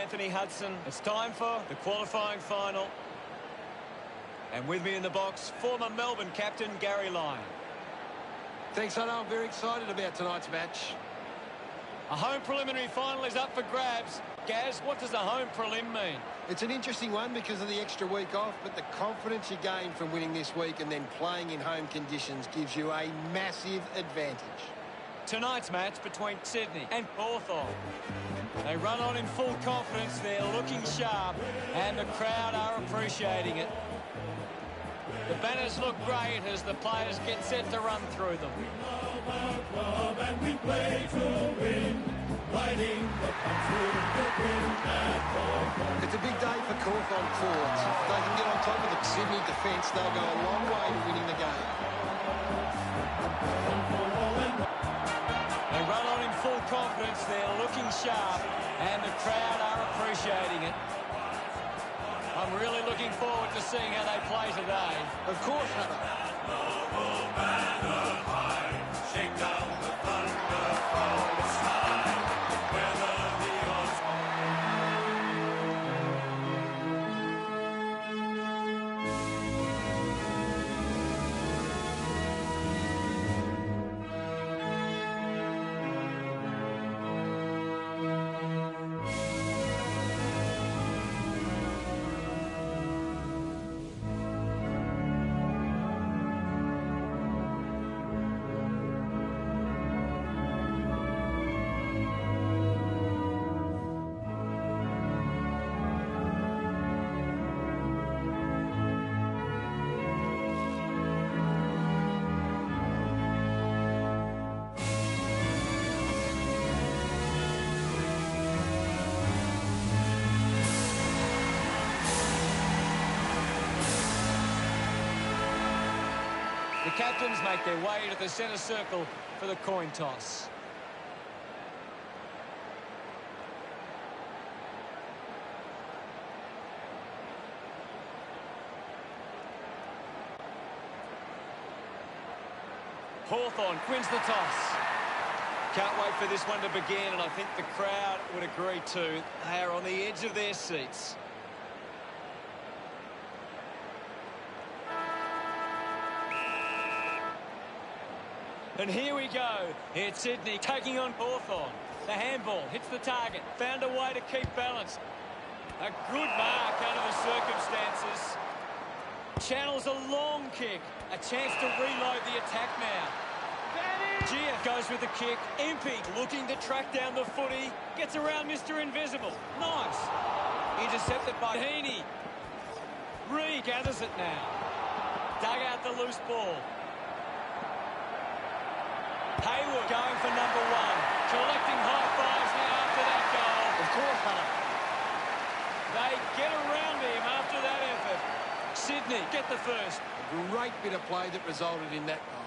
Anthony Hudson. It's time for the qualifying final. And with me in the box, former Melbourne captain Gary Lyon. Thanks, Hunter. I'm very excited about tonight's match. A home preliminary final is up for grabs. Gaz, what does a home prelim mean? It's an interesting one because of the extra week off, but the confidence you gain from winning this week and then playing in home conditions gives you a massive advantage. Tonight's match between Sydney and Hawthorn. They run on in full confidence, they're looking sharp, and the crowd are appreciating it. The banners look great as the players get set to run through them. We love our club and we play to win, riding the punch with the wind at Hawthorn. It's a big day for Hawthorn forwards. If they can get on top of the Sydney defence, they'll go a long way to winning the game. They run on in full confidence, they're looking sharp, and the crowd are appreciating it. I'm really looking forward to seeing how they play today. Of course, Hunter. Shake down the thunder from the sky, weather the odds. The captains make their way to the centre circle for the coin toss. Hawthorn wins the toss. Can't wait for this one to begin, and I think the crowd would agree too. They are on the edge of their seats. And here we go. It's Sydney taking on Hawthorn. The handball hits the target. Found a way to keep balance. A good mark under the circumstances. Channels a long kick. A chance to reload the attack now. Gia goes with the kick. Impey looking to track down the footy. Gets around Mr. Invisible. Nice. Intercepted by Heaney. Gathers it now. Dug out the loose ball. Hayward going for number one. Collecting high fives now after that goal. Of course, Hunter. They get around him after that effort. Sydney get the first. A great bit of play that resulted in that goal.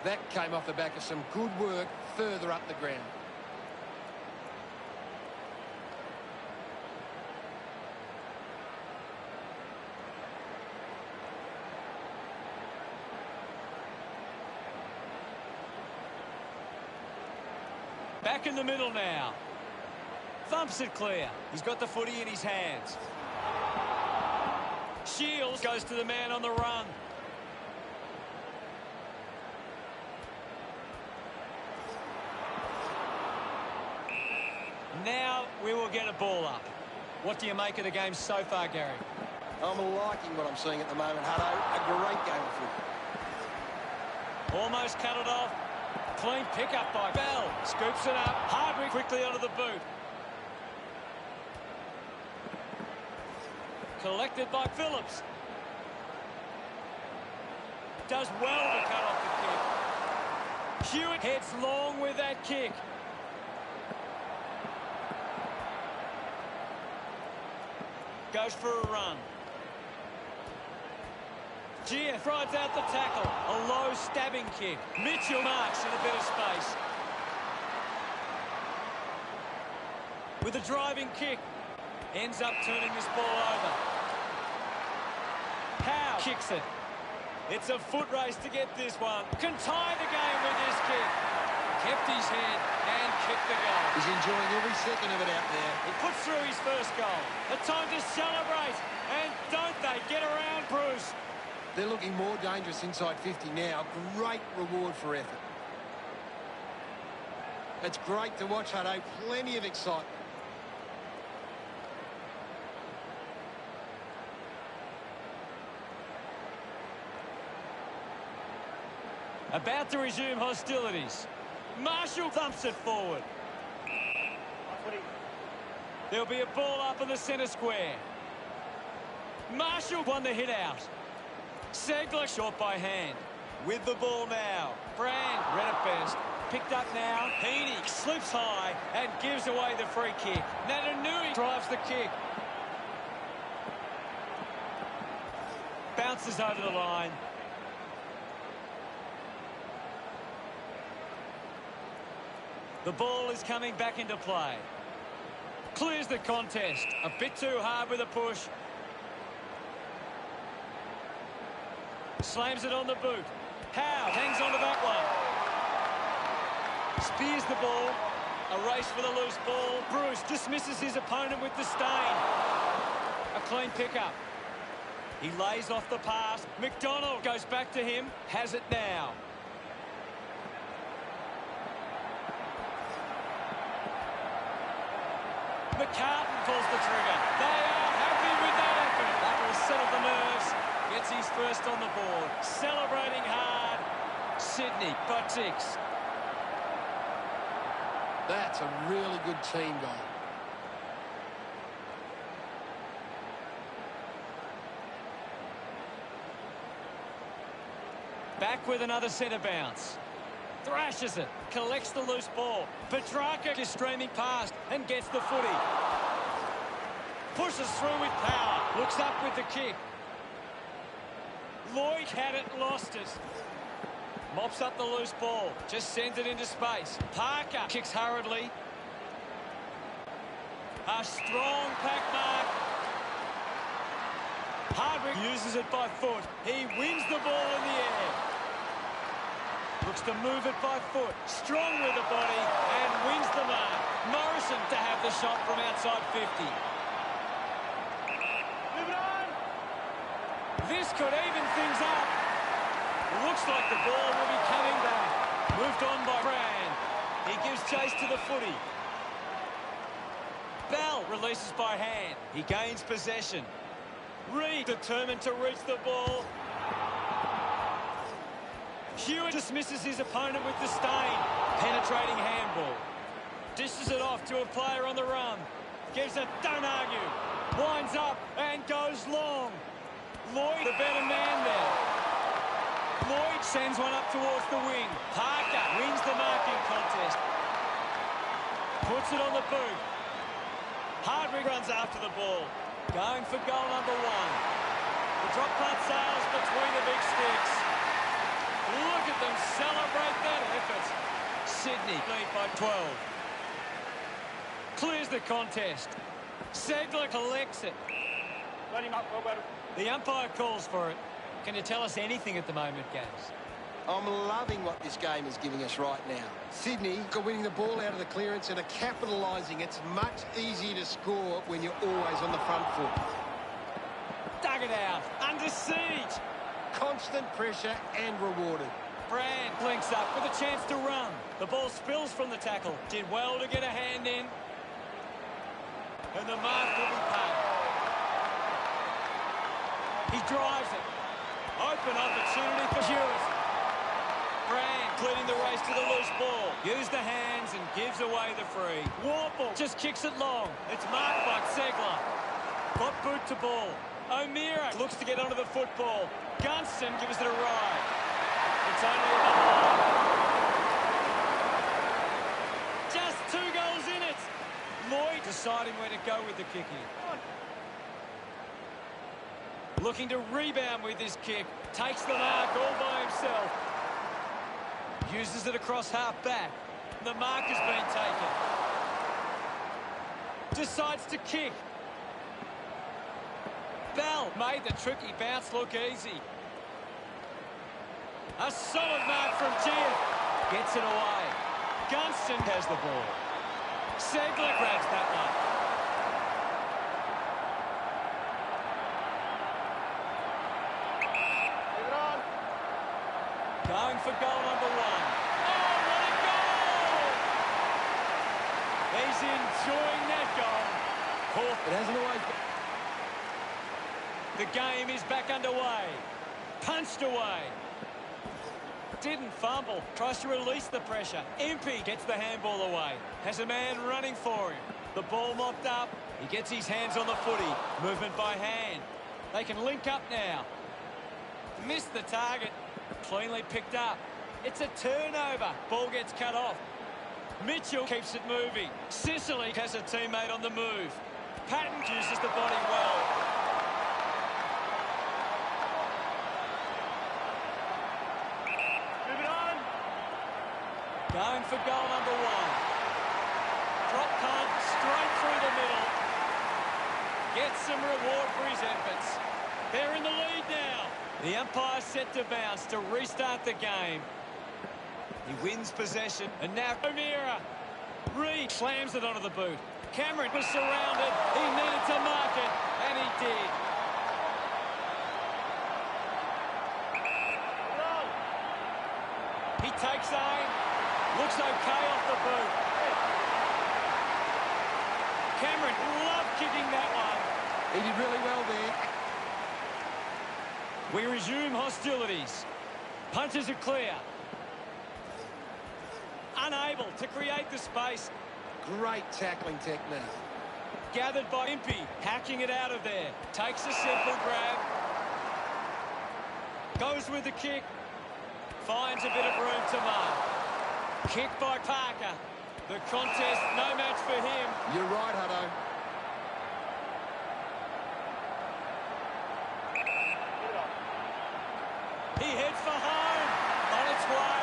That came off the back of some good work further up the ground. Back in the middle now. Thumps it clear. He's got the footy in his hands. Shields goes to the man on the run. Now we will get a ball up. What do you make of the game so far, Gary? I'm liking what I'm seeing at the moment, Hutto. A great game of football. Almost cut it off. Clean pickup by Bell. Scoops it up. Hardwick quickly onto the boot. Collected by Phillips. Does well to cut off the kick. Hewitt heads long with that kick. Goes for a run. Gia throws out the tackle. A low stabbing kick. Mitchell marks in a bit of space. With a driving kick. Ends up turning this ball over. Howe kicks it. It's a foot race to get this one. Can tie the game with this kick. Kept his head and kicked the goal. He's enjoying every second of it out there. He puts through his first goal. A time to celebrate. And don't they get around Bruce? They're looking more dangerous inside 50 now. Great reward for effort. It's great to watch, Hutto. Plenty of excitement. About to resume hostilities. Marshall thumps it forward. There'll be a ball up in the centre square. Marshall won the hit out. Segler short by hand. With the ball now. Brand read it best. Picked up now. Heaney slips high and gives away the free kick. Natanui drives the kick. Bounces over the line. The ball is coming back into play. Clears the contest. A bit too hard with a push. Slams it on the boot. Howe hangs on to that one. Spears the ball. A race for the loose ball. Bruce dismisses his opponent with the stain. A clean pickup. He lays off the pass. McDonald goes back to him. Has it now. McCartan pulls the trigger. They are happy with that effort. That will settle the nerves. Gets his first on the board. Celebrating hard. Sydney by 6. That's a really good team goal. Back with another centre bounce. Thrashes it. Collects the loose ball. Petrarca is streaming past and gets the footy. Pushes through with power. Looks up with the kick. Lloyd had it, lost it. Mops up the loose ball. Just sends it into space. Parker kicks hurriedly. A strong pack mark. Hardwick uses it by foot. He wins the ball in the air. Looks to move it by foot. Strong with the body and wins the mark. Morrison to have the shot from outside 50. Move it on. This could even things up. Looks like the ball will be coming back. Moved on by Brand. He gives chase to the footy. Bell releases by hand. He gains possession. Reed determined to reach the ball. Hewitt dismisses his opponent with the stain. Penetrating handball. Dishes it off to a player on the run. Gives it, don't argue. Winds up and goes long. Lloyd, the better man there. Lloyd sends one up towards the wing. Parker wins the marking contest. Puts it on the boot. Hardwick runs after the ball. Going for goal number 1. The drop punt sails between the big sticks. Look at them celebrate that effort. Sydney lead by 12. Clears the contest. Segler collects it. Let him up, well better. The umpire calls for it. Can you tell us anything at the moment, Gaz? I'm loving what this game is giving us right now. Sydney are winning the ball out of the clearance and are capitalising. It's much easier to score when you're always on the front foot. Dug it out. Under siege. Constant pressure and rewarded. Brand links up with a chance to run. The ball spills from the tackle. Did well to get a hand in. And the mark will be paid. He drives it. Open opportunity for Hewitt. Brand leading the race to the loose ball. Use the hands and gives away the free. Warple just kicks it long. It's marked by Segler. Got boot to ball. O'Meara looks to get onto the football. Gunston gives it a ride. It's only a just 2 goals in it. Lloyd deciding where to go with the kicking. Looking to rebound with his kick. Takes the mark all by himself. Uses it across half back. The mark has been taken. Decides to kick. Bell made the tricky bounce look easy. A solid mark from Gia. Gets it away. Gunston has the ball. Segler grabs that one. Going for goal number 1. Oh, what a goal! He's enjoying that goal. It hasn't always been. The game is back underway. Punched away. Didn't fumble. Tries to release the pressure. Impey gets the handball away. Has a man running for him. The ball mopped up. He gets his hands on the footy. Movement by hand. They can link up now. Missed the target. Cleanly picked up. It's a turnover. Ball gets cut off. Mitchell keeps it moving. Sicily has a teammate on the move. Patton uses the body well. Move it on. Going for goal number 1. Drop punt straight through the middle. Gets some reward for his efforts. They're in the lead now. The umpire set to bounce to restart the game. He wins possession, and now O'Meara. Reed slams it onto the boot. Cameron was surrounded. He needed to mark it, and he did. He takes aim. Looks okay off the boot. Cameron loved kicking that one. He did really well there. We resume hostilities. Punches are clear. Unable to create the space. Great tackling technique. Gathered by Impey. Hacking it out of there. Takes a simple grab. Goes with the kick. Finds a bit of room to mark. Kick by Parker. The contest, no match for him. You're right, Hutto. He heads for home. On its way.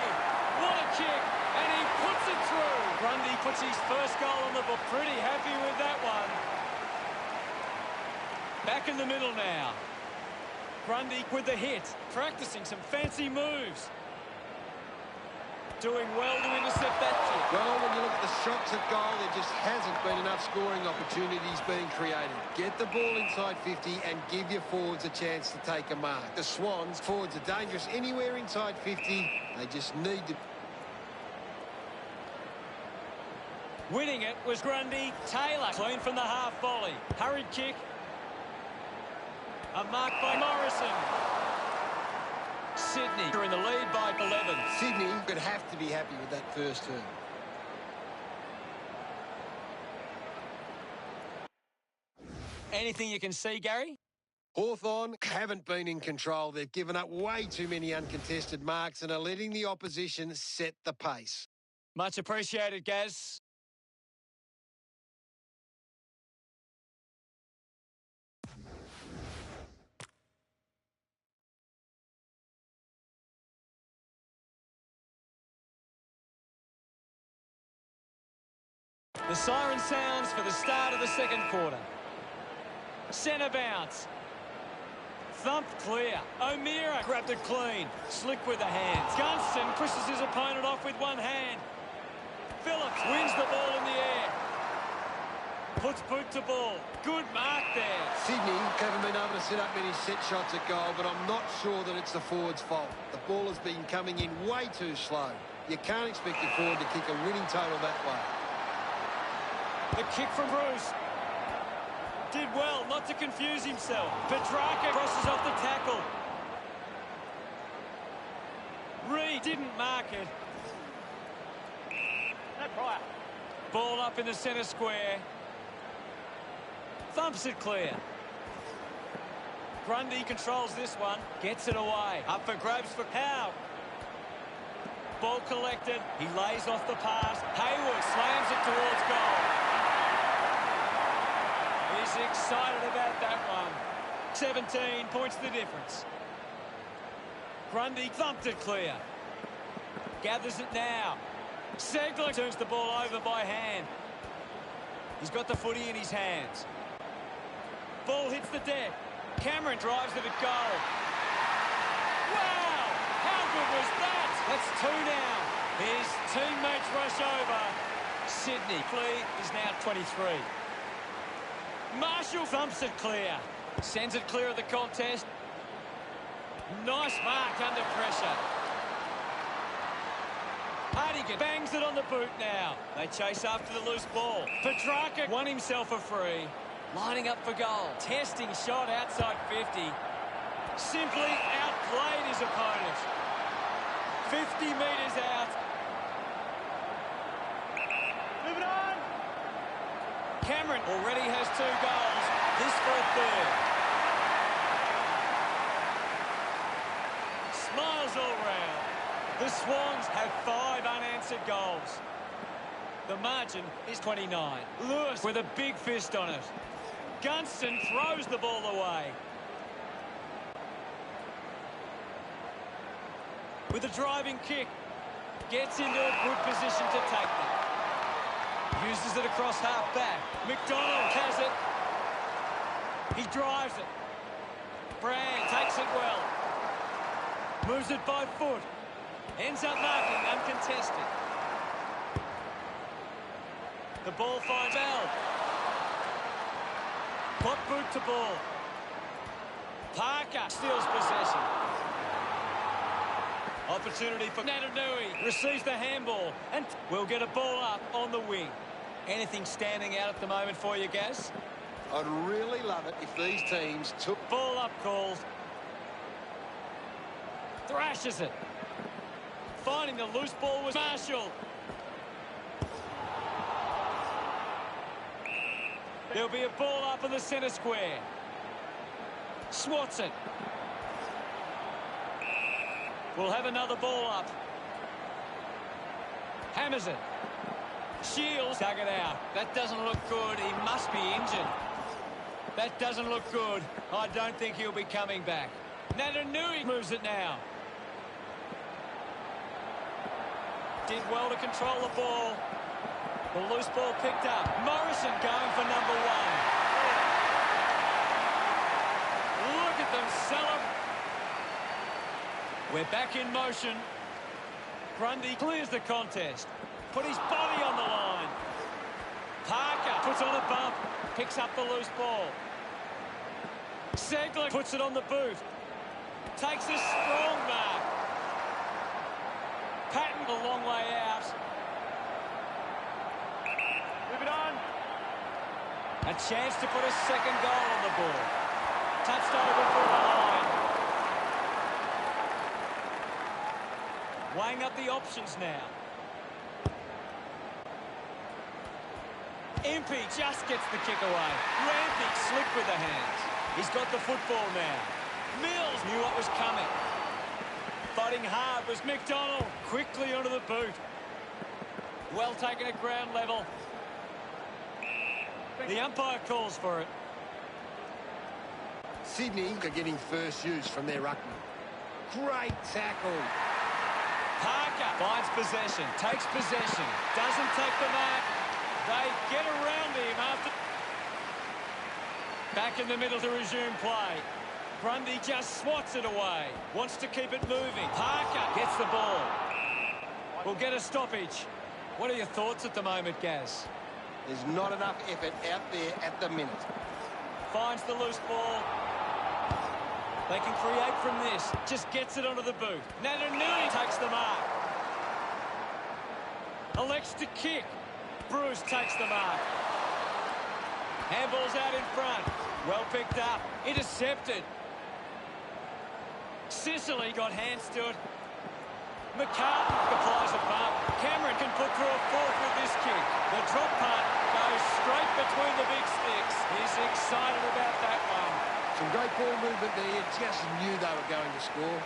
What a kick. And he puts it through. Grundy puts his first goal on the board. Pretty happy with that one. Back in the middle now. Grundy with the hit. Practicing some fancy moves. Doing well to intercept that kick. Well, when you look at the shots at goal, there just hasn't been enough scoring opportunities being created. Get the ball inside 50 and give your forwards a chance to take a mark. The Swans, forwards are dangerous anywhere inside 50. They just need to... Winning it was Grundy. Taylor clean from the half volley. Hurried kick. A mark by Morrison. Sydney are in the lead by 11. Sydney could have to be happy with that first turn. Anything you can see, Gary? Hawthorn haven't been in control. They've given up way too many uncontested marks and are letting the opposition set the pace. Much appreciated, Gaz. The siren sounds for the start of the second quarter. Centre bounce. Thumped clear. O'Meara grabbed it clean. Slick with the hands. Gunston pushes his opponent off with one hand. Phillips wins the ball in the air. Puts boot to ball. Good mark there. Sydney haven't been able to set up many set shots at goal, but I'm not sure that it's the forward's fault. The ball has been coming in way too slow. You can't expect your forward to kick a winning total that way. The kick from Bruce. Did well not to confuse himself. Petrarca crosses off the tackle. Reed didn't mark it. No prior. Ball up in the centre square. Thumps it clear. Grundy controls this one. Gets it away. Up for grabs for Howe. Ball collected. He lays off the pass. Hayward slams it towards goal. He's excited about that one. 17 points the difference. Grundy thumped it clear. Gathers it now. Segler turns the ball over by hand. He's got the footy in his hands. Ball hits the deck. Cameron drives it at goal. Wow! How good was that? That's two now. His teammates rush over. Sydney lead is now 23. Marshall thumps it clear. Sends it clear of the contest. Nice mark under pressure. Hardigan bangs it on the boot now. They chase after the loose ball. Petrarca won himself a free. Lining up for goal. Testing shot outside 50. Simply outplayed his opponent. 50 metres out. Move it on. Cameron already has 2 goals. This for a third. Smiles all round. The Swans have 5 unanswered goals. The margin is 29. Lewis with a big fist on it. Gunston throws the ball away. With a driving kick. Gets into a good position to take them. Uses it across half-back. McDonald has it. He drives it. Brand takes it well. Moves it by foot. Ends up marking uncontested. The ball finds Bell. Hot boot to ball. Parker steals possession. Opportunity for Natanui. Receives the handball and will get a ball up on the wing. Anything standing out at the moment for you, Gaz? I'd really love it if these teams took... Ball up calls. Thrashes it. Finding the loose ball was Marshall. There'll be a ball up in the centre square. Swats it. We'll have another ball up. Hammers it. Shields dug it out. That doesn't look good. He must be injured. That doesn't look good. I don't think he'll be coming back. Natanui moves it now. Did well to control the ball. The loose ball picked up. Morrison going for number 1. Look at them celebrate. We're back in motion. Grundy clears the contest. Put his body on the line. Parker puts on a bump. Picks up the loose ball. Segler puts it on the boot. Takes a strong mark. Patton a long way out. Move it on. A chance to put a second goal on the board. Touched over for the line. Weighing up the options now. Impey just gets the kick away. Rampy slick with the hands. He's got the football now. Mills knew what was coming. Fighting hard was McDonald. Quickly onto the boot. Well taken at ground level. The umpire calls for it. Sydney are getting first use from their ruckman. Great tackle. Parker finds possession, takes possession, doesn't take the mark. They get around him after... Back in the middle to resume play. Grundy just swats it away. Wants to keep it moving. Parker gets the ball. We'll get a stoppage. What are your thoughts at the moment, Gaz? There's not enough effort out there at the minute. Finds the loose ball. They can create from this. Just gets it onto the boot. Natanui takes the mark. Elects to kick. Bruce takes the mark. Handball's out in front. Well picked up. Intercepted. Sicily got hands to it. McCartan applies a bump. Cameron can put through a fourth with this kick. The drop punt goes straight between the big sticks. He's excited about that one. Some great ball movement there. You just knew they were going to score.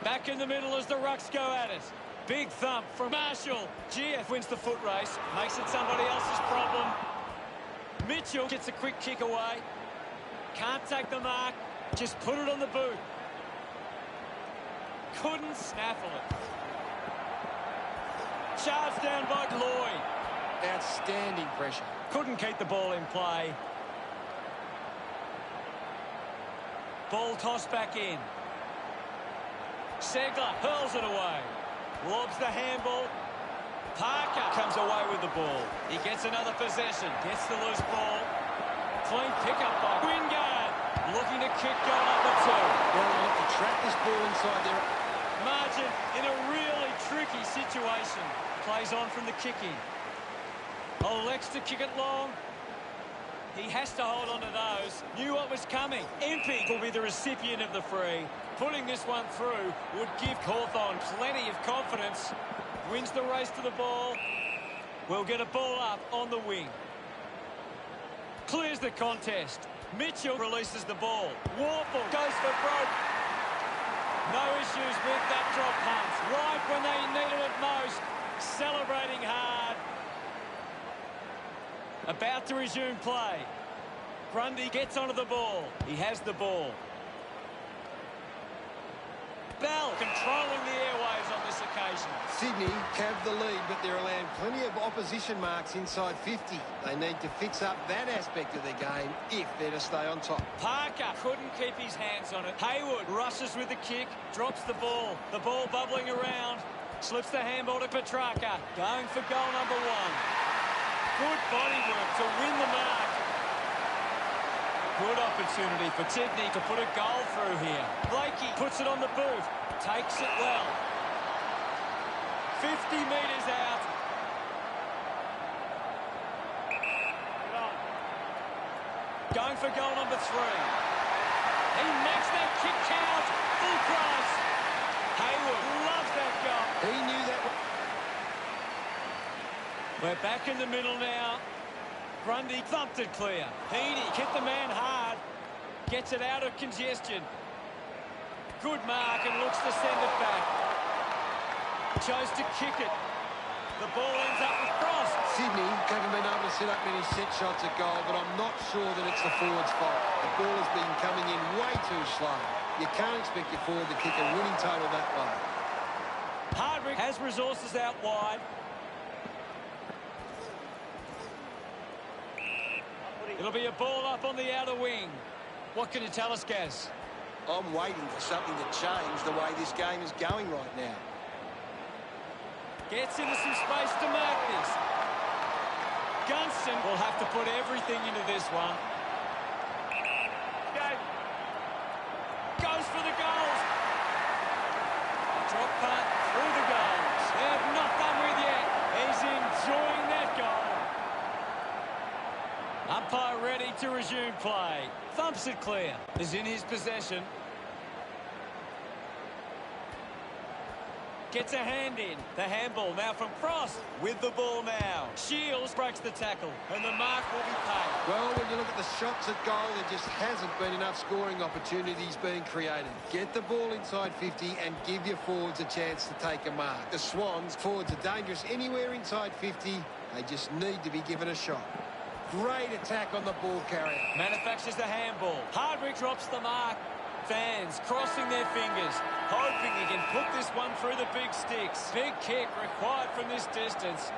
Back in the middle as the Rucks go at it. Big thump from Marshall. GF wins the foot race. Makes it somebody else's problem. Mitchell gets a quick kick away. Can't take the mark. Just put it on the boot. Couldn't snaffle it. Charged down by Lloyd. Outstanding pressure. Couldn't keep the ball in play. Ball tossed back in. Segler hurls it away. Lobs the handball. Parker comes away with the ball. He gets another possession. Gets the loose ball. Clean pickup by Wingard. Looking to kick goal number 2. Well, they look to trap this ball inside there. Margin in a really tricky situation. Plays on from the kicking. Elects to kick it long. He has to hold on to those. Knew what was coming. Impey will be the recipient of the free. Putting this one through would give Hawthorn plenty of confidence. Wins the race to the ball. We'll get a ball up on the wing. Clears the contest. Mitchell releases the ball. Warple goes for broke. No issues with that drop punt. Right when they needed it most. Celebrating hard. About to resume play. Grundy gets onto the ball. He has the ball. Bell controlling the airwaves on this occasion. Sydney have the lead, but they're allowing plenty of opposition marks inside 50. They need to fix up that aspect of their game if they're to stay on top. Parker couldn't keep his hands on it. Hayward rushes with the kick, drops the ball. The ball bubbling around. Slips the handball to Petrarca. Going for goal number 1. Good body work to win the mark. Good opportunity for Sydney to put a goal through here. Blakey puts it on the boot. Takes it well. 50 metres out. Going for goal number 3. He makes that kick count. Full price. Hayward loves that goal. He knew that. We're back in the middle now. Grundy thumped it clear. Heaney hit the man hard. Gets it out of congestion. Good mark and looks to send it back. Chose to kick it. The ball ends up with Frost. Sydney haven't been able to set up many set shots at goal, but I'm not sure that it's the forward's fault. The ball has been coming in way too slow. You can't expect your forward to kick a winning total that way. Hardwick has resources out wide. It'll be a ball up on the outer wing. What can you tell us, Gaz? I'm waiting for something to change the way this game is going right now. Gets into some space to mark this. Gunston will have to put everything into this one. Goes for the goals. Drop punt through the goals. They're not done with yet. He's enjoying that goal. Umpire ready to resume play. Thumps it clear. Is in his possession. Gets a hand in. The handball now from Frost. With the ball now. Shields breaks the tackle. And the mark will be paid. Well, when you look at the shots at goal, there just hasn't been enough scoring opportunities being created. Get the ball inside 50 and give your forwards a chance to take a mark. The Swans, forwards are dangerous anywhere inside 50. They just need to be given a shot. Great attack on the ball carrier. Manufactures the handball. Hardwick drops the mark. Fans crossing their fingers, hoping he can put this one through the big sticks. Big kick required from this distance.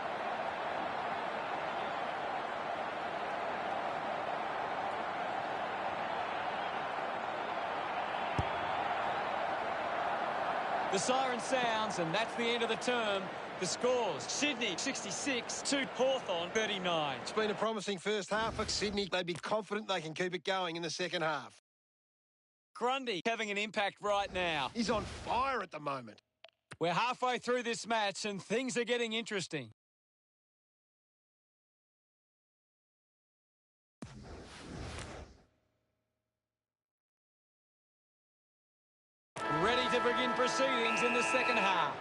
The siren sounds, and that's the end of the term. The scores: Sydney 66 to Hawthorn 39. It's been a promising first half for Sydney. They'd be confident they can keep it going in the second half. Grundy having an impact right now. He's on fire at the moment. We're halfway through this match and things are getting interesting. Ready to begin proceedings in the second half.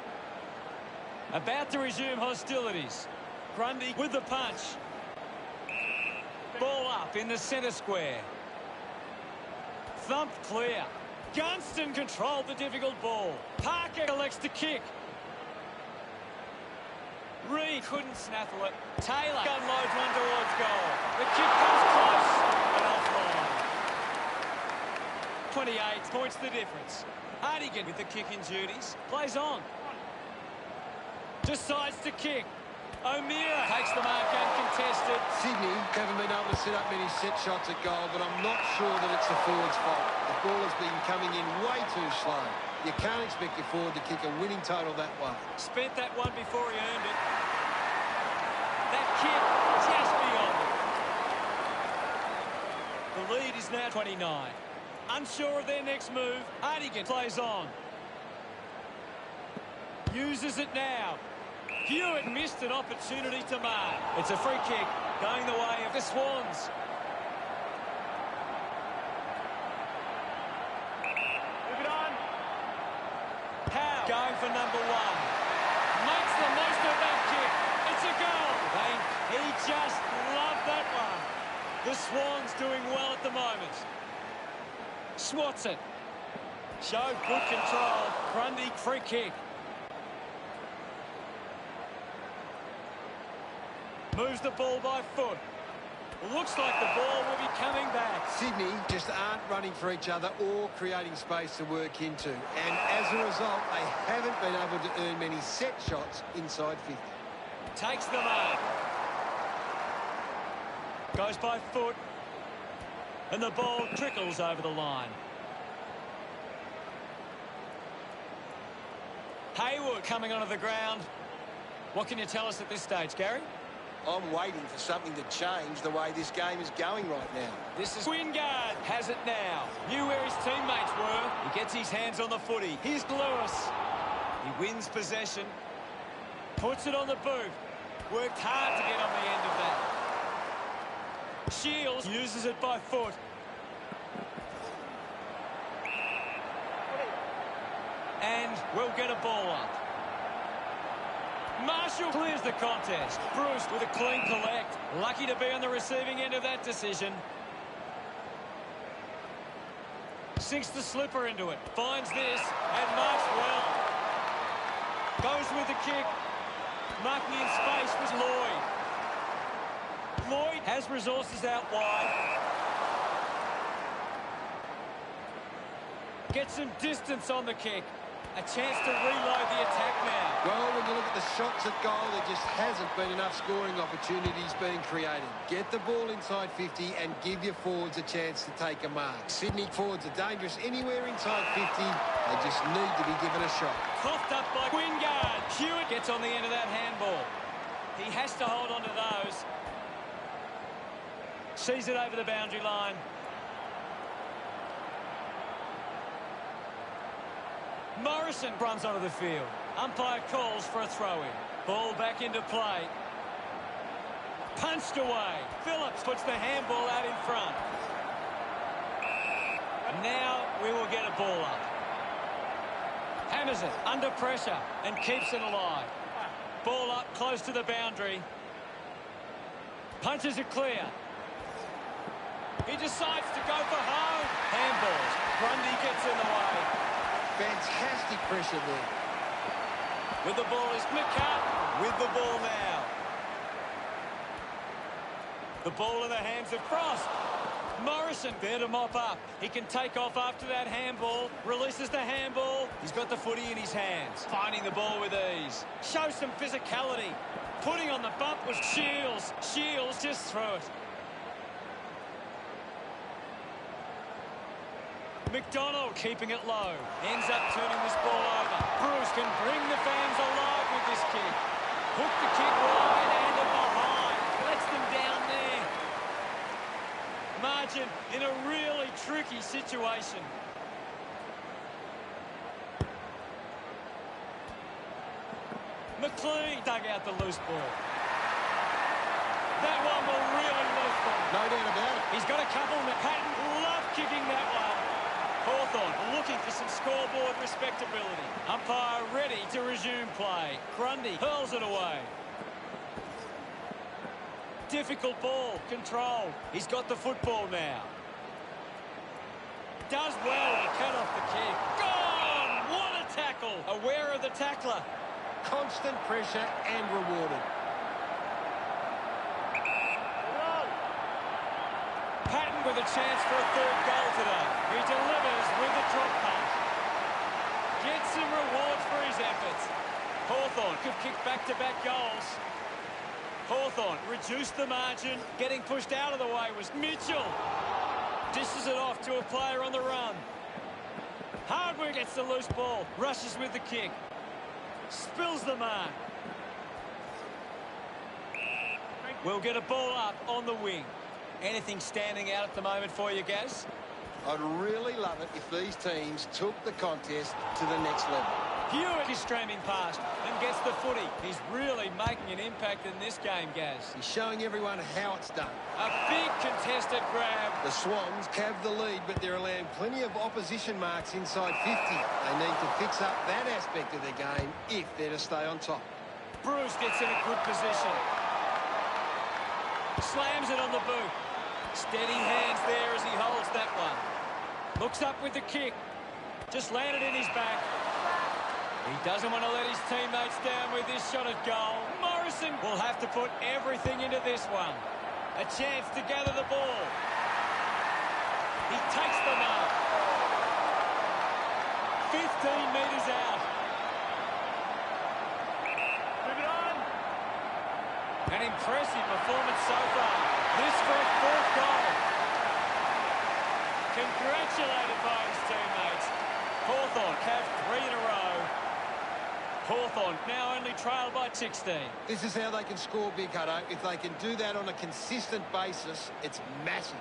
About to resume hostilities. Grundy with the punch. Ball up in the centre square. Thumped clear. Gunston controlled the difficult ball. Parker elects to kick. Reed couldn't snaffle it. Taylor unloads one towards goal. The kick comes close and offline. 28 points the difference. Hardigan with the kicking duties. Plays on. Decides to kick. O'Meara takes the mark and contests. contested. Sydney haven't been able to set up many set shots at goal, but I'm not sure that it's the forward's fault. The ball has been coming in way too slow. You can't expect your forward to kick a winning total that way. Spent that one before he earned it. That kick just beyond it. The lead is now 29. Unsure of their next move. Hardigan plays on. Uses it now. Hewitt missed an opportunity to mark. It's a free kick going the way of the Swans. Move it on. Howe going for number one. Makes the most of that kick. It's a goal. He just loved that one. The Swans doing well at the moment. Swats it. Showed good control. Grundy free kick. Moves the ball by foot. Looks like the ball will be coming back. Sydney just aren't running for each other or creating space to work into. And as a result, they haven't been able to earn many set shots inside 50. Takes the mark. Goes by foot. And the ball trickles over the line. Hayward coming onto the ground. What can you tell us at this stage, Gary? I'm waiting for something to change the way this game is going right now. This is Wingard. Has it now. Knew where his teammates were. He gets his hands on the footy. Here's Lewis. He wins possession. Puts it on the boot. Worked hard to get on the end of that. Shields uses it by foot. And we'll get a ball up. Marshall clears the contest. Bruce with a clean collect. Lucky to be on the receiving end of that decision. Sinks the slipper into it. Finds this and marks well. Goes with the kick. Marking in space was Lloyd. Lloyd has resources out wide. Gets some distance on the kick. A chance to reload the attack now. Well, when you look at the shots at goal, there just hasn't been enough scoring opportunities being created. Get the ball inside 50 and give your forwards a chance to take a mark. Sydney forwards are dangerous anywhere inside 50. They just need to be given a shot. Coughed up by Wingard. Hewitt gets on the end of that handball. He has to hold on to those. Sees it over the boundary line. Morrison runs onto the field. Umpire calls for a throw-in. Ball back into play. Punched away. Phillips puts the handball out in front. Now we will get a ball up. Hammers it under pressure and keeps it alive. Ball up close to the boundary. Punches it clear. He decides to go for home. Handballs. Grundy gets in the way. Fantastic pressure there. With the ball is McCart. With the ball now. The ball in the hands of Frost. Morrison there to mop up. He can take off after that handball. Releases the handball. He's got the footy in his hands. Finding the ball with ease. Shows some physicality. Putting on the bump was Shields. Shields just threw it. McDonald keeping it low. Ends up turning this ball over. Bruce can bring the fans alive with this kick. Hook the kick wide and behind. Lets them down there. Margin in a really tricky situation. McLean dug out the loose ball. That one will really lift them. No doubt about it. He's got a couple. Patton loved kicking that one. Hawthorn looking for some scoreboard respectability. Umpire ready to resume play. Grundy hurls it away. Difficult ball. Control. He's got the football now. Does well to cut off the kick. Gone! What a tackle. Aware of the tackler. Constant pressure and rewarded. Patton with a chance for a third goal today. He delivers with a drop punt. Gets some rewards for his efforts. Hawthorn could kick back-to-back goals. Hawthorn reduced the margin. Getting pushed out of the way was Mitchell. Dishes it off to a player on the run. Hardwick gets the loose ball. Rushes with the kick. Spills the mark. We'll get a ball up on the wing. Anything standing out at the moment for you, Gaz? I'd really love it if these teams took the contest to the next level. Hewitt is streaming past and gets the footy. He's really making an impact in this game, Gaz. He's showing everyone how it's done. A big contested grab. The Swans have the lead, but they're allowing plenty of opposition marks inside 50. They need to fix up that aspect of their game if they're to stay on top. Bruce gets in a good position. Slams it on the boot. Steady hands there as he holds that one. Looks up with the kick. Just landed in his back. He doesn't want to let his teammates down with this shot at goal. Morrison will have to put everything into this one. A chance to gather the ball. He takes the mark. 15 metres out. Move it on. An impressive performance so far. This for a fourth goal. Congratulated by his teammates. Hawthorn have 3 in a row. Hawthorn now only trailed by 16. This is how they can score, Big Hutto. If they can do that on a consistent basis, it's massive.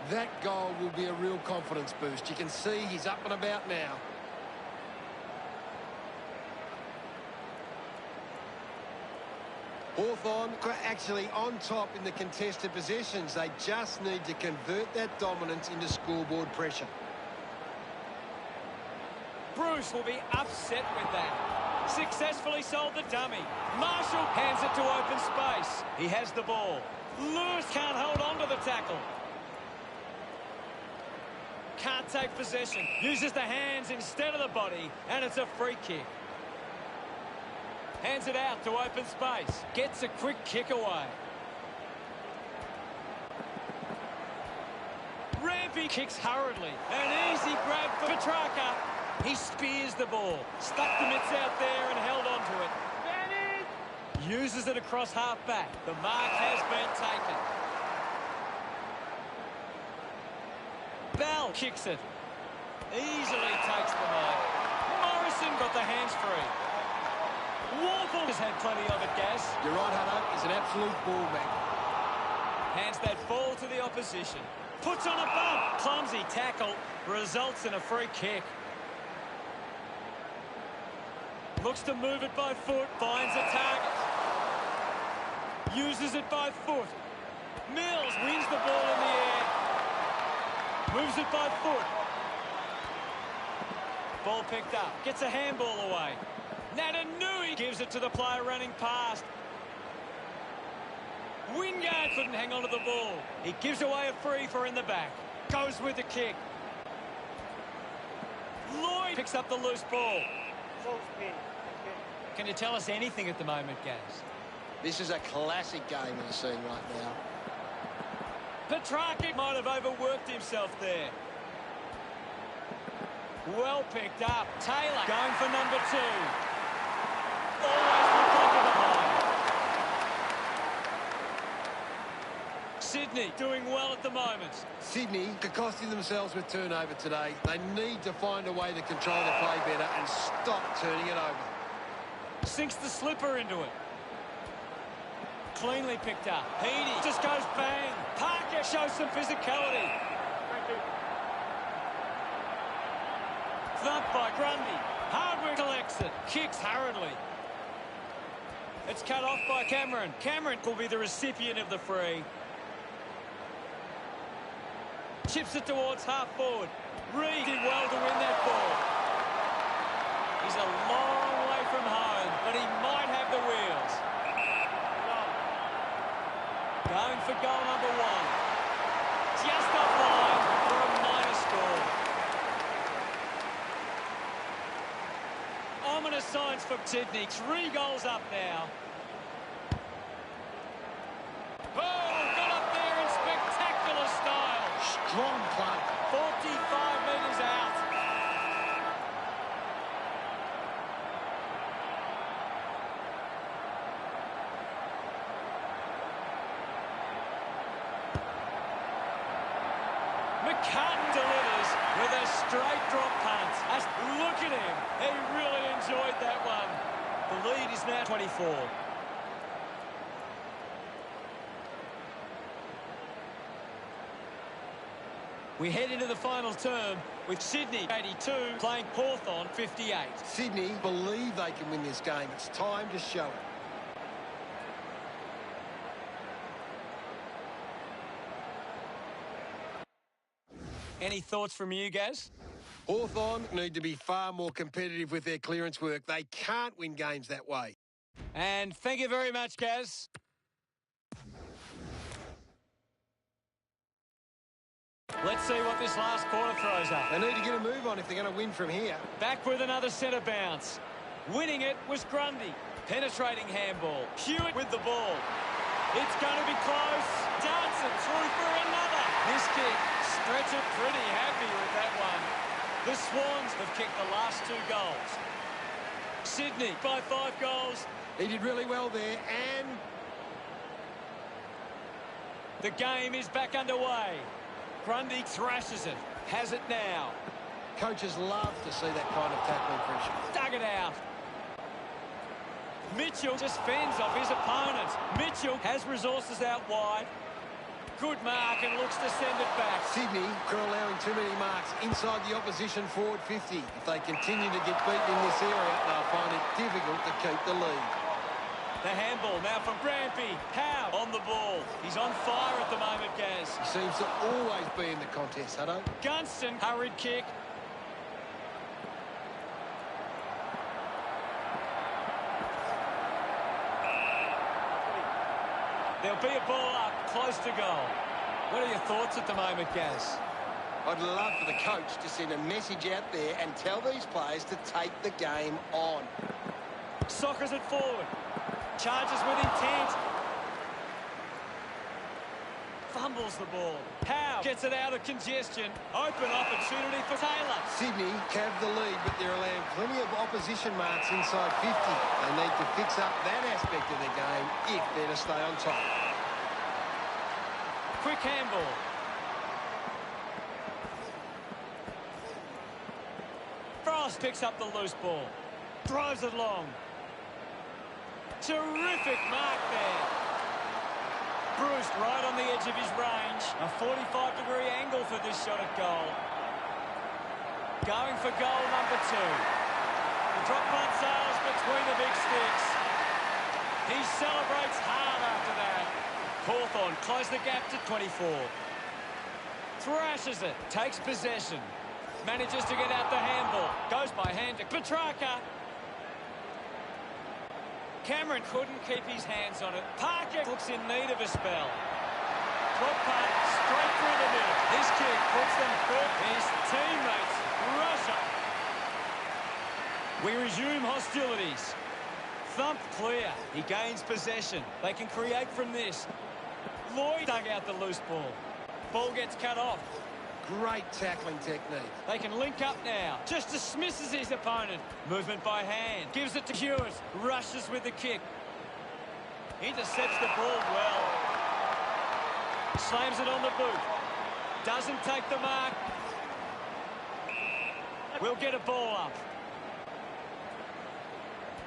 That goal will be a real confidence boost. You can see he's up and about now. Hawthorn are actually on top in the contested possessions. They just need to convert that dominance into scoreboard pressure. Bruce will be upset with that. Successfully sold the dummy. Marshall hands it to open space. He has the ball. Lewis can't hold on to the tackle. Can't take possession. Uses the hands instead of the body, and it's a free kick. Hands it out to open space. Gets a quick kick away. Rampy kicks hurriedly. An easy grab for Petrarca. He spears the ball. Stuck the mitts out there and held on to it. Uses it across half-back. The mark has been taken. Bell kicks it. Easily takes the mark. Morrison got the hands free. Warple has had plenty of it, Gaz. You're right, Hutto. He's an absolute ball magnet. Hands that ball to the opposition. Puts on a bump. Clumsy tackle. Results in a free kick. Looks to move it by foot. Finds a target. Uses it by foot. Mills wins the ball in the air. Moves it by foot. Ball picked up. Gets a handball away. Natanui gives it to the player running past. Wingard couldn't hang on to the ball. He gives away a free for in the back. Goes with the kick. Lloyd picks up the loose ball. Full speed. Can you tell us anything at the moment, Gaz? This is a classic game we're seeing right now. Petrarca might have overworked himself there. Well picked up. Taylor going for number 2. Always looked like a behind. Sydney doing well at the moment. Sydney are costing themselves with turnover today. They need to find a way to control the play better and stop turning it over. Sinks the slipper into it. Cleanly picked up. Heaney just goes bang. Parker shows some physicality. Thumped by Grundy. Hardwick collects it. Kicks hurriedly. It's cut off by Cameron. Cameron will be the recipient of the free. Chips it towards half forward. Reed did well to win that ball. He's a long way from home, but he might have the wheels. Going for goal number 1. Just offline for a minor score. Ominous signs for Sydney. 3 goals up now. Oh, got up there in spectacular style. Strong play. 45 metres out. McCartan delivers with a straight drop punt. Look at him. He really enjoyed that one. The lead is now 24. We head into the final term with Sydney 82 playing Hawthorn 58. Sydney believe they can win this game. It's time to show it. Any thoughts from you, Gaz? Hawthorn need to be far more competitive with their clearance work. They can't win games that way. And thank you very much, Gaz. Let's see what this last quarter throws up. They need to get a move on if they're going to win from here. Back with another centre bounce. Winning it was Grundy. Penetrating handball. Hewitt with the ball. It's going to be close. Dartson through for another. This kick, Stretcher pretty happy with that one. The Swans have kicked the last 2 goals. Sydney by 5 goals. He did really well there, and the game is back underway. Grundy thrashes it. Has it now. coaches love to see that kind of tackling pressure. Dug it out. Mitchell just fends off his opponent. Mitchell has resources out wide. Good mark and looks to send it back. Sydney are allowing too many marks inside the opposition forward 50. If they continue to get beaten in this area, they'll find it difficult to keep the lead. The handball now from Rampy. Howe on the ball. He's on fire at the moment, Gaz. He seems to always be in the contest, Hutto. Gunston, hurried kick. There'll be a ball up, close to goal. What are your thoughts at the moment, Gaz? I'd love for the coach to send a message out there and tell these players to take the game on. Sockers it forward. Charges with intent. Fumbles the ball. Howe gets it out of congestion. Open opportunity for Taylor. Sydney have the lead, but they're allowing plenty of opposition marks inside 50. They need to fix up that aspect of their game if they're to stay on top. Quick handball. Frost picks up the loose ball. Drives it long. Terrific mark there. Bruce right on the edge of his range. A 45-degree angle for this shot at goal. Going for goal number 2. The drop punt sails between the big sticks. He celebrates hard after that. Hawthorn close the gap to 24. Thrashes it. Takes possession. Manages to get out the handball. Goes by hand to Petrarca. Cameron couldn't keep his hands on it. Parker looks in need of a spell. Drop punt straight through the middle. This kick puts them first. His teammates rush up. We resume hostilities. Thump clear. He gains possession. They can create from this. Lloyd dug out the loose ball. Ball gets cut off. Great tackling technique. They can link up now. Just dismisses his opponent. Movement by hand. Gives it to Hewitt. Rushes with the kick. Intercepts the ball well. Slams it on the boot. Doesn't take the mark. We'll get a ball up.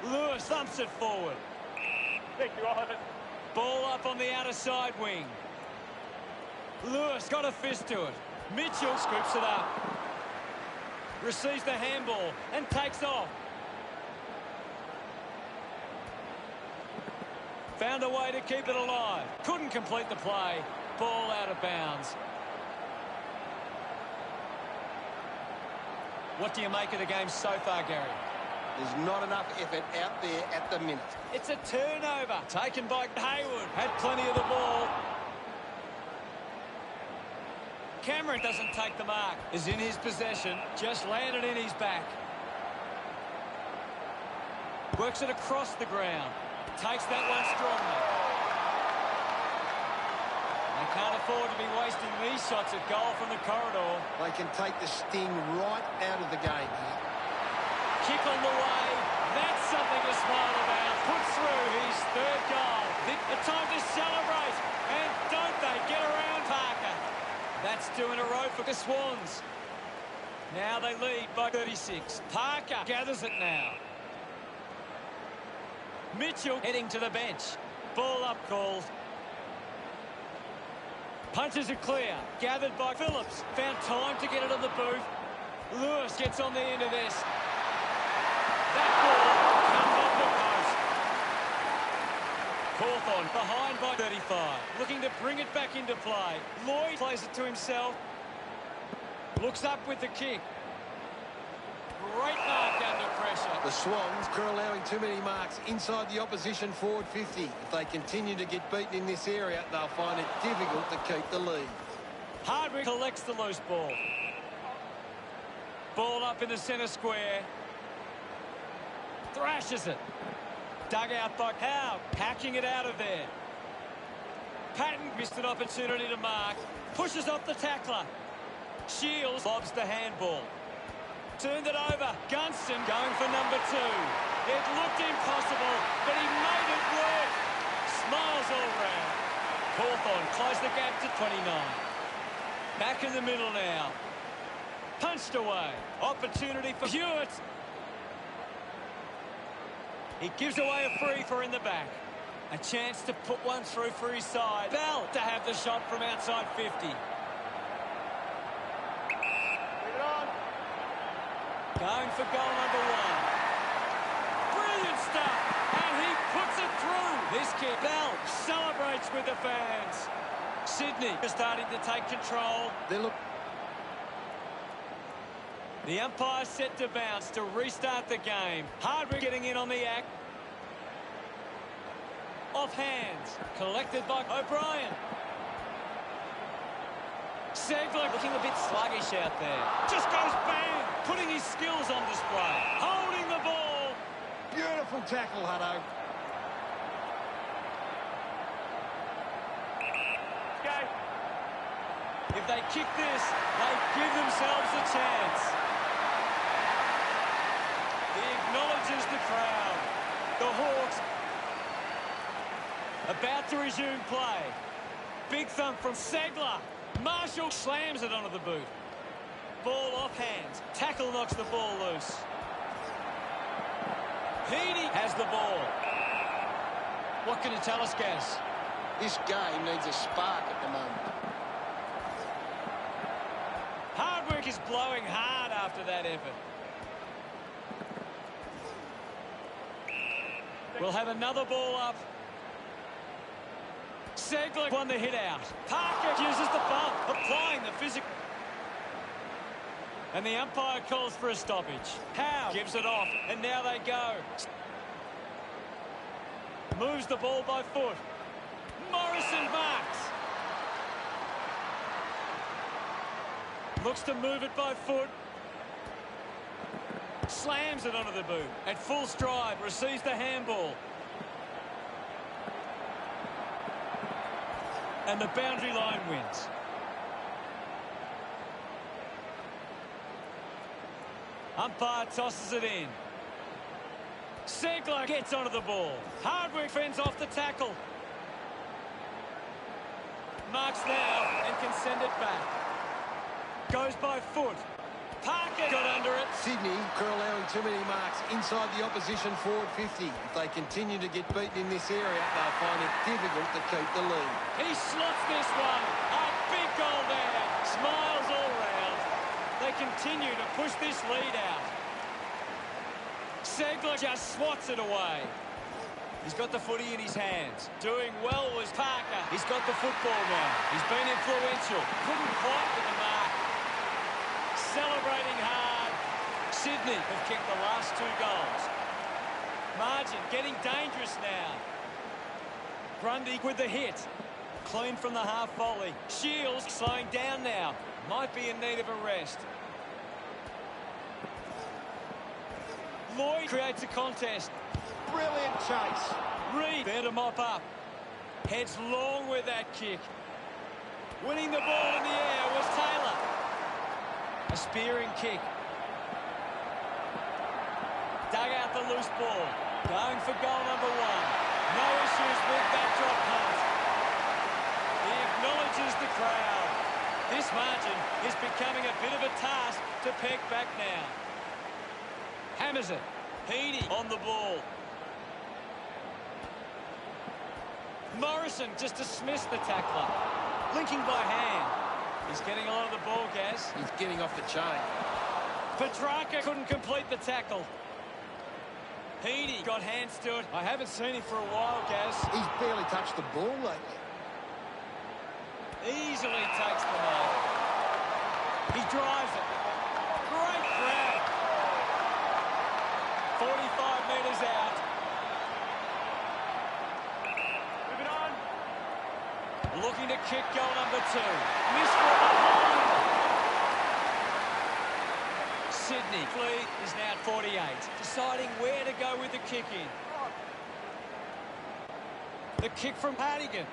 Lewis thumps it forward. Thank you, I'll have it. Ball up on the outer side wing. Lewis got a fist to it. Mitchell scoops it up. Receives the handball and takes off. Found a way to keep it alive. Couldn't complete the play. Ball out of bounds. What do you make of the game so far, Gary? There's not enough effort out there at the minute. It's a turnover. Taken by Hayward. Had plenty of the ball. Cameron doesn't take the mark. Is in his possession. Just landed in his back. Works it across the ground. Takes that one strongly. They can't afford to be wasting these shots at goal from the corridor. They can take the sting right out of the game here. Kick on the way. That's something to smile about. Puts through his 3rd goal. A time to celebrate. And don't they get around Parker. That's 2 in a row for the Swans. Now they lead by 36. Parker gathers it now. Mitchell heading to the bench. Ball up called. Punches it clear. Gathered by Phillips. Found time to get it on the boot. Lewis gets on the end of this. That ball comes off the post. Hawthorn behind by 35. Looking to bring it back into play. Lloyd plays it to himself. Looks up with the kick. Great mark under pressure. The Swans are allowing too many marks inside the opposition forward 50. If they continue to get beaten in this area, they'll find it difficult to keep the lead. Hardwick collects the loose ball. Ball up in the centre square. Thrashes it. Dug out by Howe. Hacking it out of there. Patton missed an opportunity to mark. Pushes off the tackler. Shields lobs the handball. Turned it over. Gunston going for number 2. It looked impossible, but he made it work. Smiles all round. Hawthorn closed the gap to 29. Back in the middle now. Punched away. Opportunity for Hewitt. He gives away a free for in the back. A chance to put one through for his side. Bell to have the shot from outside 50. Going for goal number 1. Brilliant stuff. And he puts it through. This kid, Bell, celebrates with the fans. Sydney is starting to take control. The umpire set to bounce to restart the game. Hardwick getting in on the act. Off hands. Collected by O'Brien. Segler looking a bit sluggish out there. Just goes bang. Putting his skills on display. Holding the ball. Beautiful tackle, Hutto. Okay. If they kick this, they give themselves a chance. He acknowledges the crowd. The Hawks about to resume play. Big thump from Segler. Marshall slams it onto the boot. Ball off hands. Tackle knocks the ball loose. Heaney has the ball. What can you tell us, Gaz? This game needs a spark at the moment. Hardwick is blowing hard after that effort. We'll have another ball up. Segler won the hit out. Parker uses the bump, applying the physical. And the umpire calls for a stoppage. Howe gives it off, and now they go. Moves the ball by foot. Morrison marks. Looks to move it by foot. Slams it onto the boot. At full stride, receives the handball. And the boundary line wins. Umpire tosses it in. Segler gets onto the ball. Hardwick fends off the tackle. Marks now and can send it back. Goes by foot. Parker got under it. Sydney are allowing too many marks inside the opposition forward 50. If they continue to get beaten in this area, they'll find it difficult to keep the lead. He slots this one. A big goal there. Smiles all round. They continue to push this lead out. Segler just swats it away. He's got the footy in his hands. Doing well was Parker. He's got the football now. He's been influential. Couldn't quite with the mark. Celebrating hard. Sydney have kicked the last 2 goals. Margin getting dangerous now. Grundy with the hit. Clean from the half volley. Shields slowing down now. Might be in need of a rest. Lloyd creates a contest. Brilliant chase. Reed there to mop up. Heads long with that kick. Winning the ball in the air was Taylor. A spearing kick. Dug out the loose ball. Going for goal number 1. No issues with that drop punt. He acknowledges the crowd. This is becoming a bit of a task to peg back now. Hammers it. Heaney on the ball. Morrison just dismissed the tackler. Linking by hand. He's getting a lot of the ball, Gaz. He's getting off the chain. Petrarca couldn't complete the tackle. Heaney got hands to it. I haven't seen him for a while, Gaz. He's barely touched the ball lately. Easily takes the mark. He drives it. Great grab. 45 metres out. Moving on. Looking to kick goal number 2. Missed from behind. Sydney lead is now at 48. Deciding where to go with the kick in. The kick from Hardigan.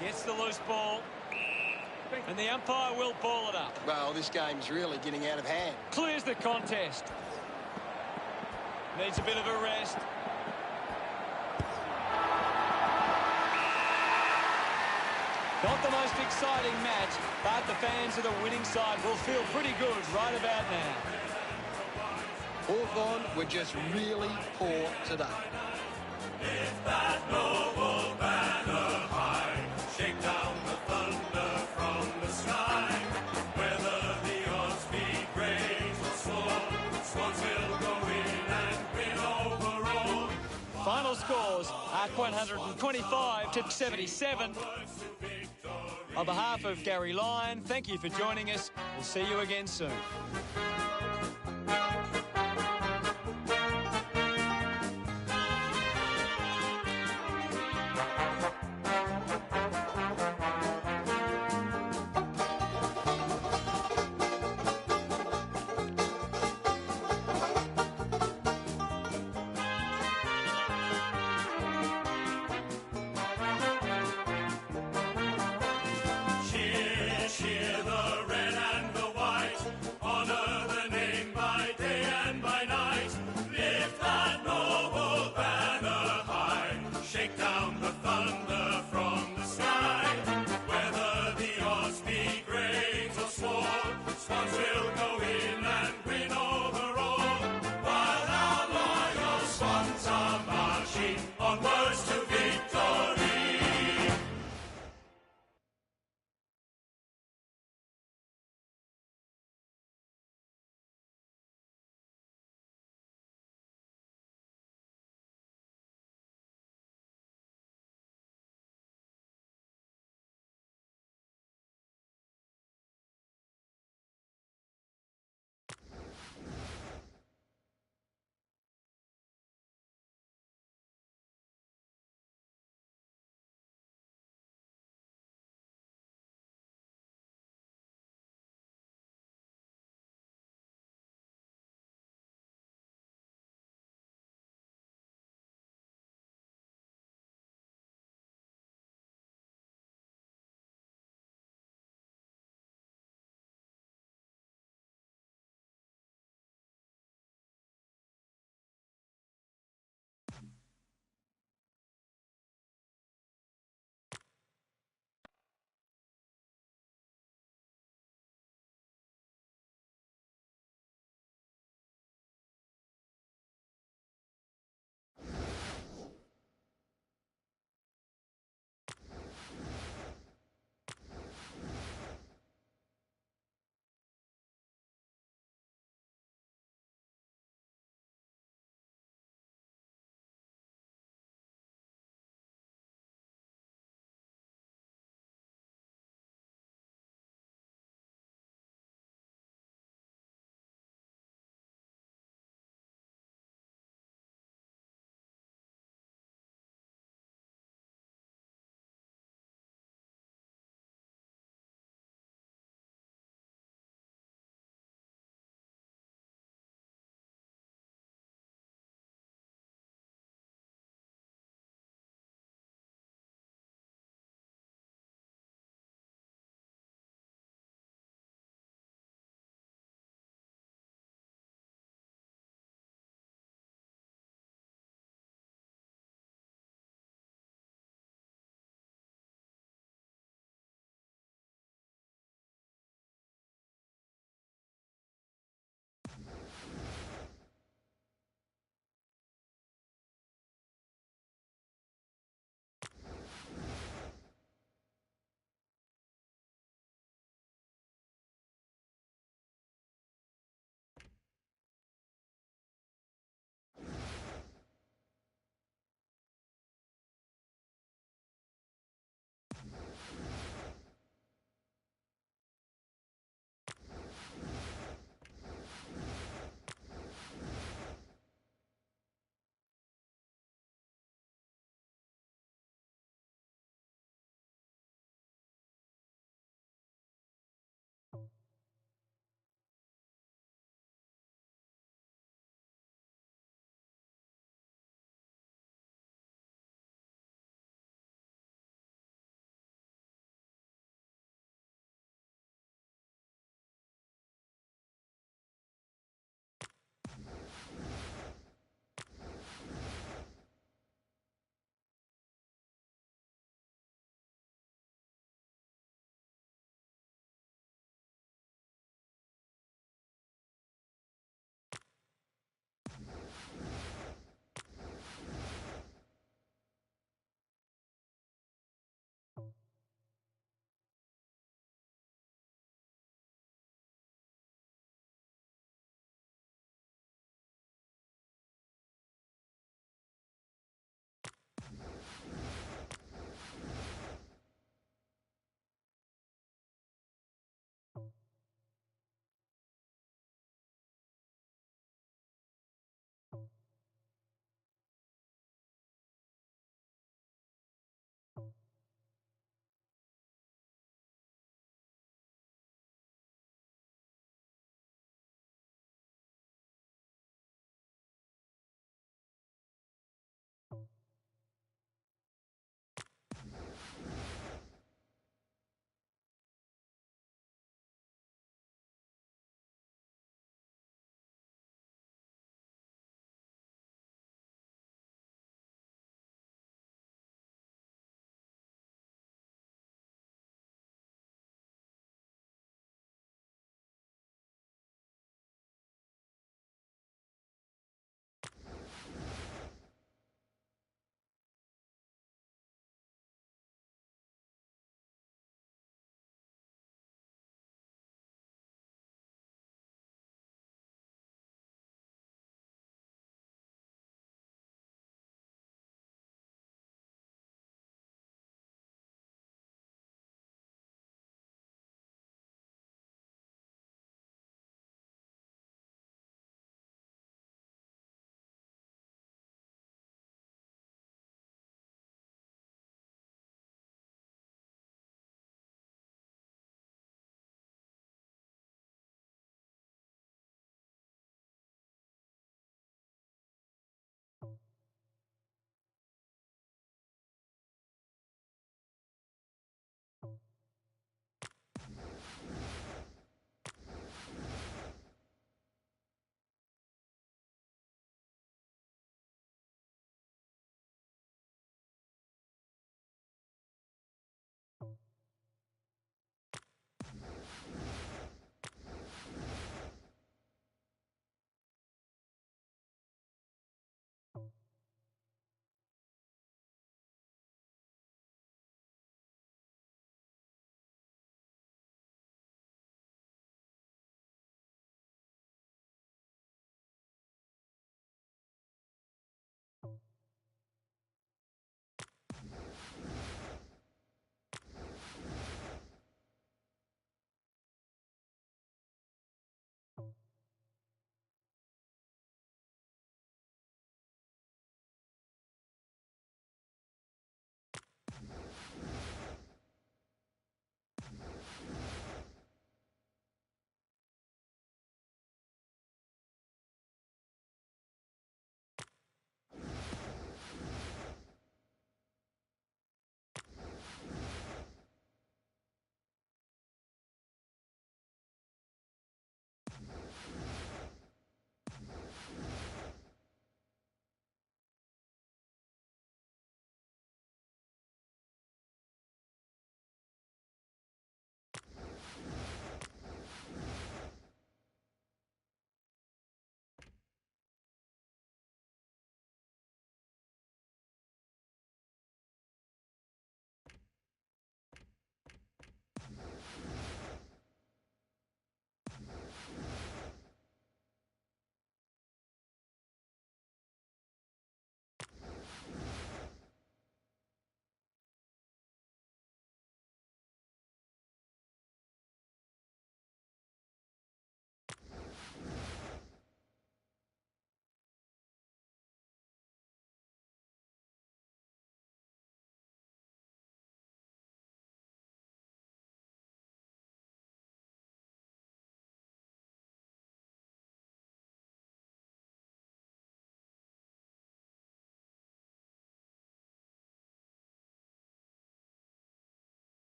Gets the loose ball. And the umpire will ball it up. Well, this game's really getting out of hand. Clears the contest. Needs a bit of a rest. Not the most exciting match, but the fans of the winning side will feel pretty good right about now. Hawthorn were just really poor today. If that noble banner high, shake down the thunder from the sky. Whether the odds be great or small, Swans will go in and win overall. Final scores are 125 to 77. On behalf of Gary Lyon, thank you for joining us. We'll see you again soon.